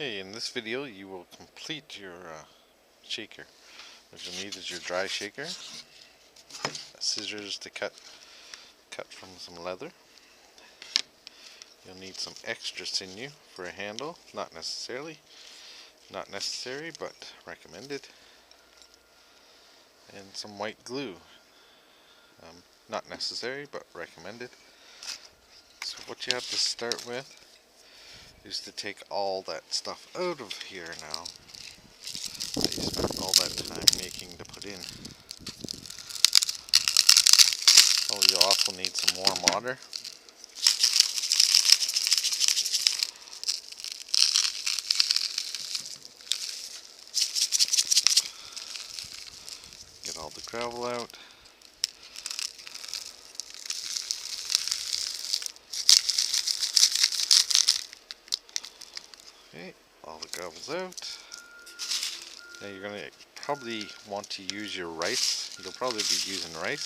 Okay, in this video you will complete your shaker. What you'll need is your dry shaker, scissors to cut from some leather. You'll need some extra sinew for a handle, not necessary, but recommended. And some white glue, not necessary, but recommended. So what you have to start with is to take all that stuff out of here now that you spent all that time making to put in. Oh, you'll also need some warm water. Get all the gravel out. Okay, all the gravel's out. Now you're going to probably want to use your rice. You'll probably be using rice,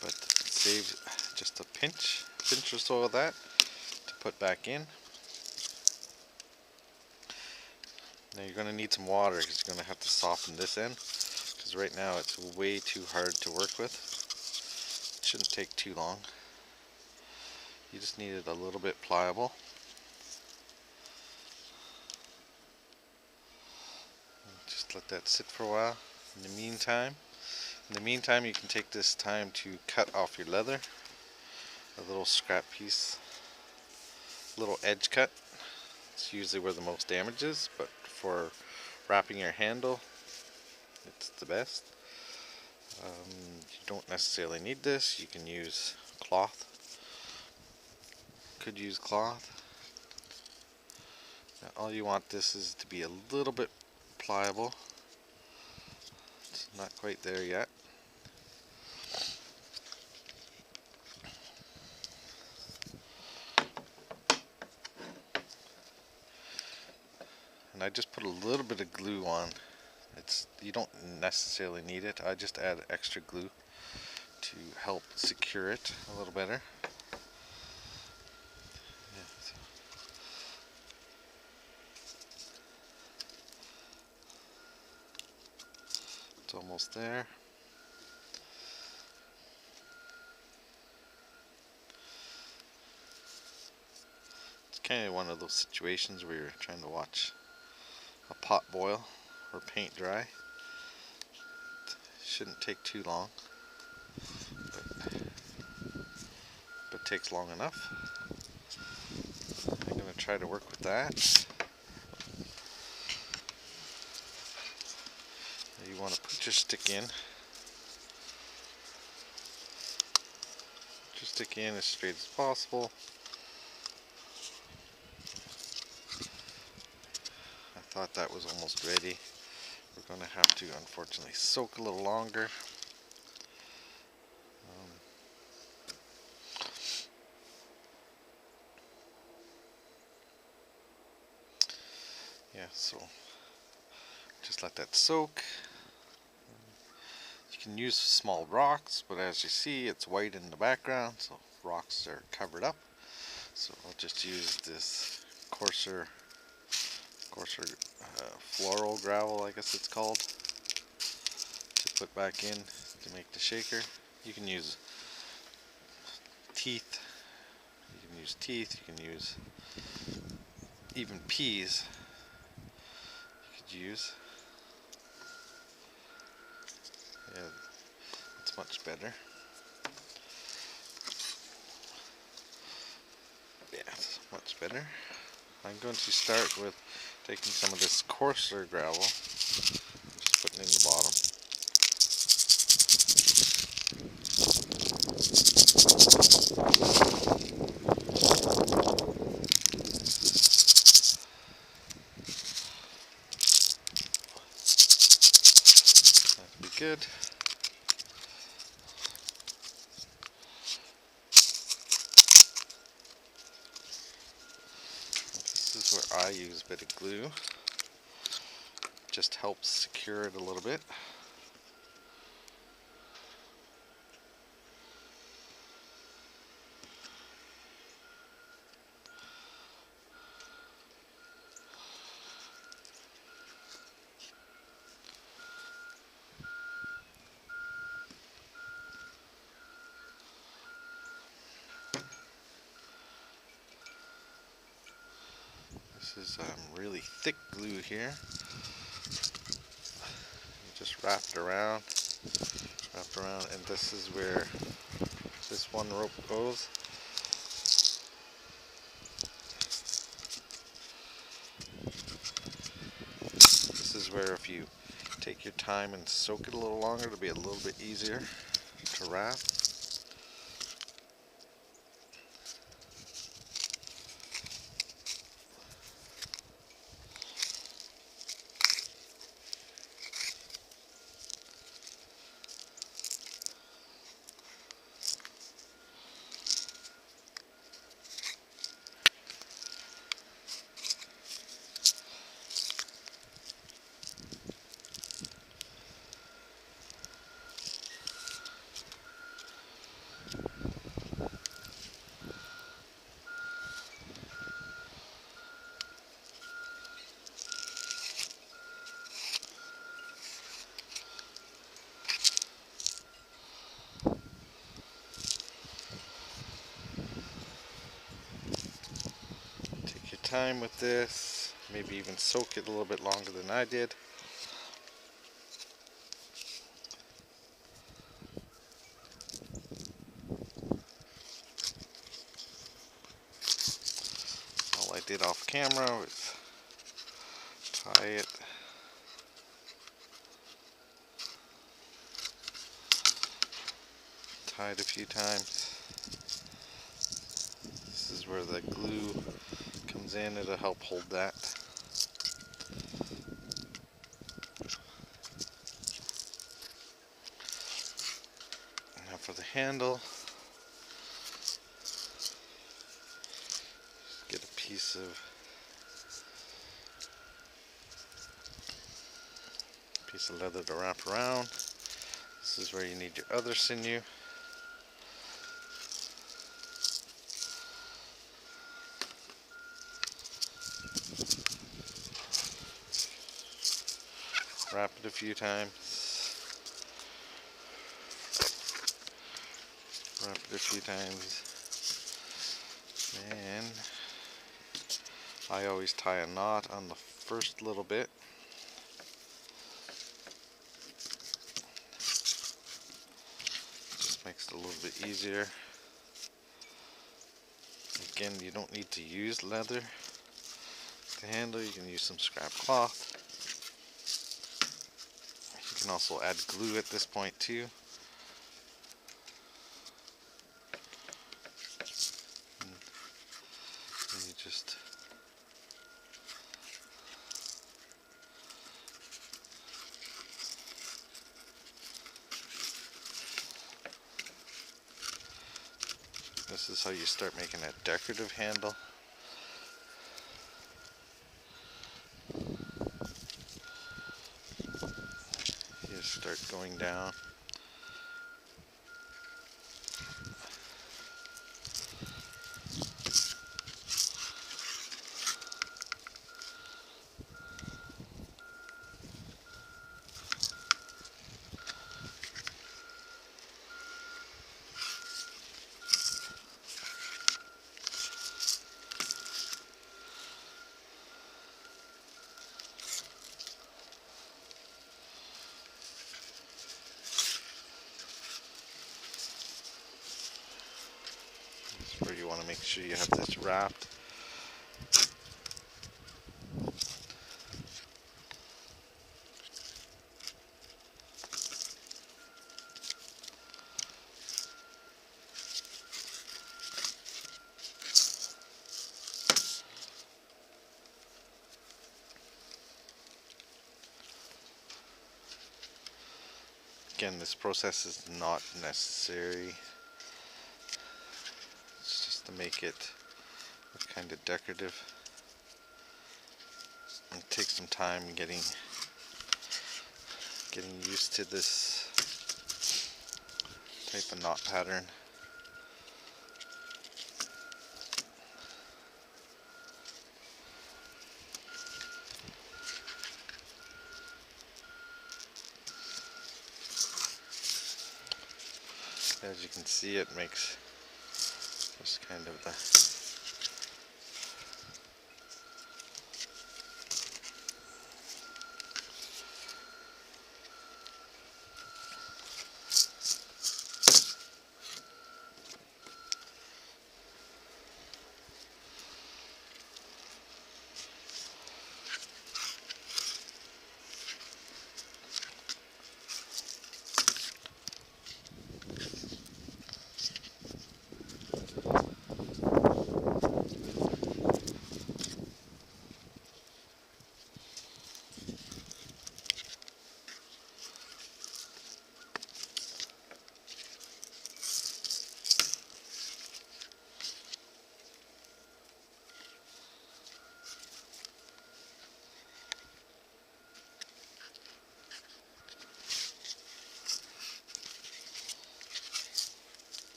but save just a pinch or so of that to put back in. Now you're going to need some water because you're going to have to soften this end, because right now it's way too hard to work with. It shouldn't take too long. You just need it a little bit pliable. Just let that sit for a while. In the meantime, you can take this time to cut off your leather. A little scrap piece, little edge cut. It's usually where the most damage is, but for wrapping your handle, it's the best. You don't necessarily need this. You can use cloth. Could use cloth. Now, all you want this is to be a little bit pliable. It's not quite there yet. And I just put a little bit of glue on. You don't necessarily need it. I just add extra glue to help secure it a little better. It's almost there. It's kind of one of those situations where you're trying to watch a pot boil or paint dry. It shouldn't take too long, but it takes long enough. I'm going to try to work with that. You want to put your stick in. Put your stick in as straight as possible. I thought that was almost ready. We're going to have to, unfortunately, soak a little longer. Yeah, so just let that soak. You can use small rocks, but as you see, it's white in the background, so rocks are covered up. So I'll just use this coarser floral gravel, I guess it's called, to put back in to make the shaker. You can use teeth. You can use even peas. You could use. Yeah, it's much better. Yeah, it's much better. I'm going to start with taking some of this coarser gravel and just putting it in the bottom. That'd be good. This is where I use a bit of glue. Just helps secure it a little bit. This is really thick glue here. You just wrap it around, and this is where this one rope goes. This is where if you take your time and soak it a little longer, it'll be a little bit easier to wrap. Take your time with this, maybe even soak it a little bit longer than I did. All I did off camera was tie it. Tie it a few times. This is where the glue comes in, it'll help hold that. Now for the handle, just get a piece of leather to wrap around. This is where you need your other sinew. Wrap it a few times. Wrap it a few times. And I always tie a knot on the first little bit. Just makes it a little bit easier. Again, you don't need to use leather to handle, you can use some scrap cloth. You can also add glue at this point too. And you just this is how you start making a decorative handle. You start going down. Where you want to make sure you have this wrapped. Again, this process is not necessary. It's just to make it look kind of decorative. And take some time getting used to this type of knot pattern. As you can see, it makes just kind of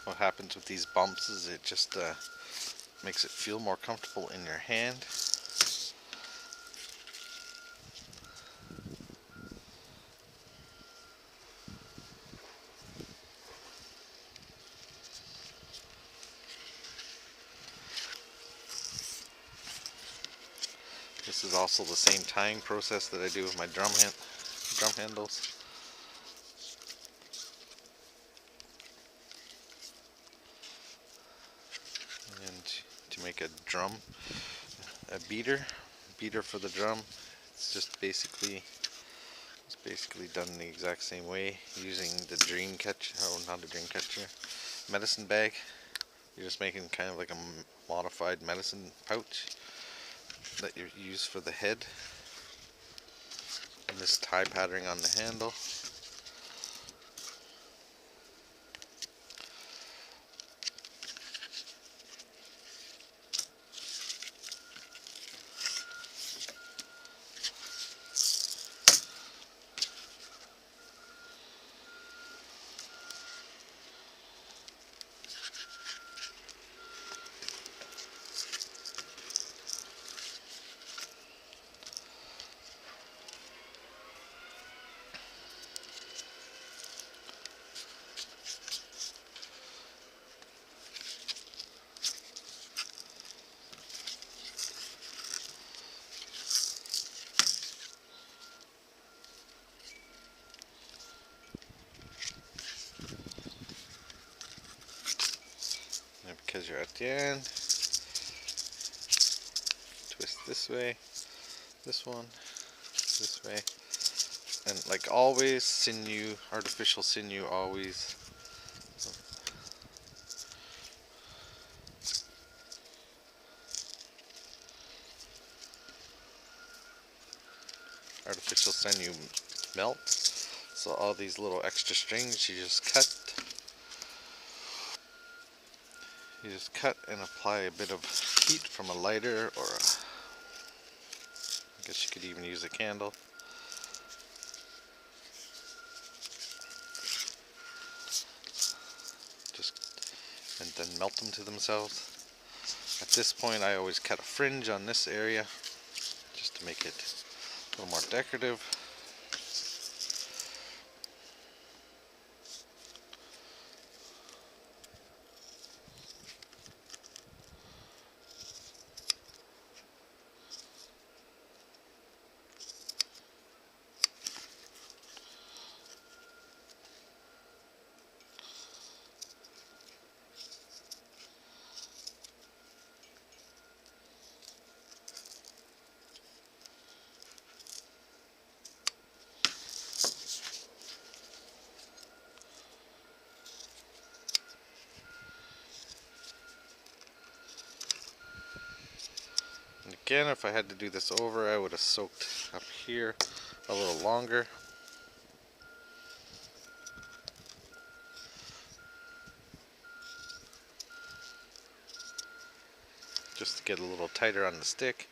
what happens with these bumps is it just makes it feel more comfortable in your hand. This is also the same tying process that I do with my drum handles. And to make a beater for the drum, it's basically done the exact same way using the dream catcher, oh not a dream catcher, medicine bag. You're just making kind of like a modified medicine pouch that you use for the head. And this tie patterning on the handle. And because you're at the end, twist this way, this one, this way, and like always, sinew, artificial sinew, always. Artificial sinew melts, so all these little extra strings you just cut. You just cut and apply a bit of heat from a lighter, or I guess you could even use a candle. And then melt them to themselves. At this point I always cut a fringe on this area just to make it a little more decorative. And again, if I had to do this over, I would have soaked up here a little longer. Just to get a little tighter on the stick,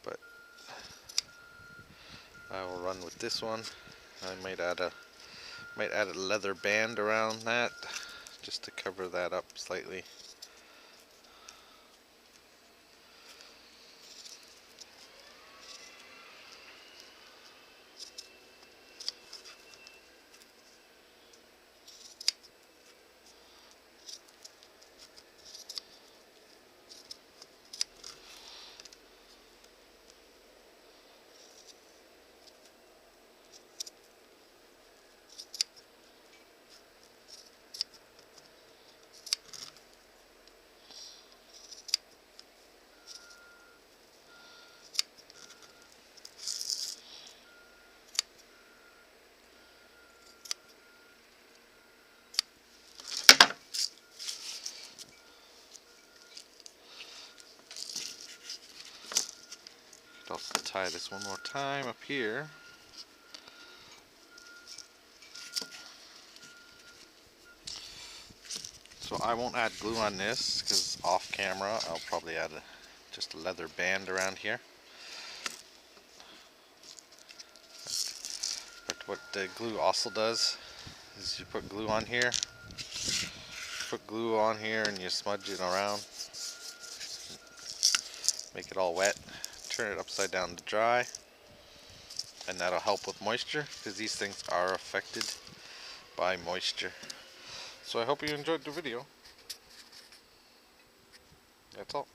but I will run with this one. I might add a leather band around that just to cover that up slightly. I'll tie this one more time up here. So I won't add glue on this because off camera I'll probably add just a leather band around here. But what the glue also does is you put glue on here put glue on here and you smudge it around. Make it all wet. Turn it upside down to dry. And that'll help with moisture, because these things are affected by moisture. So I hope you enjoyed the video. That's all.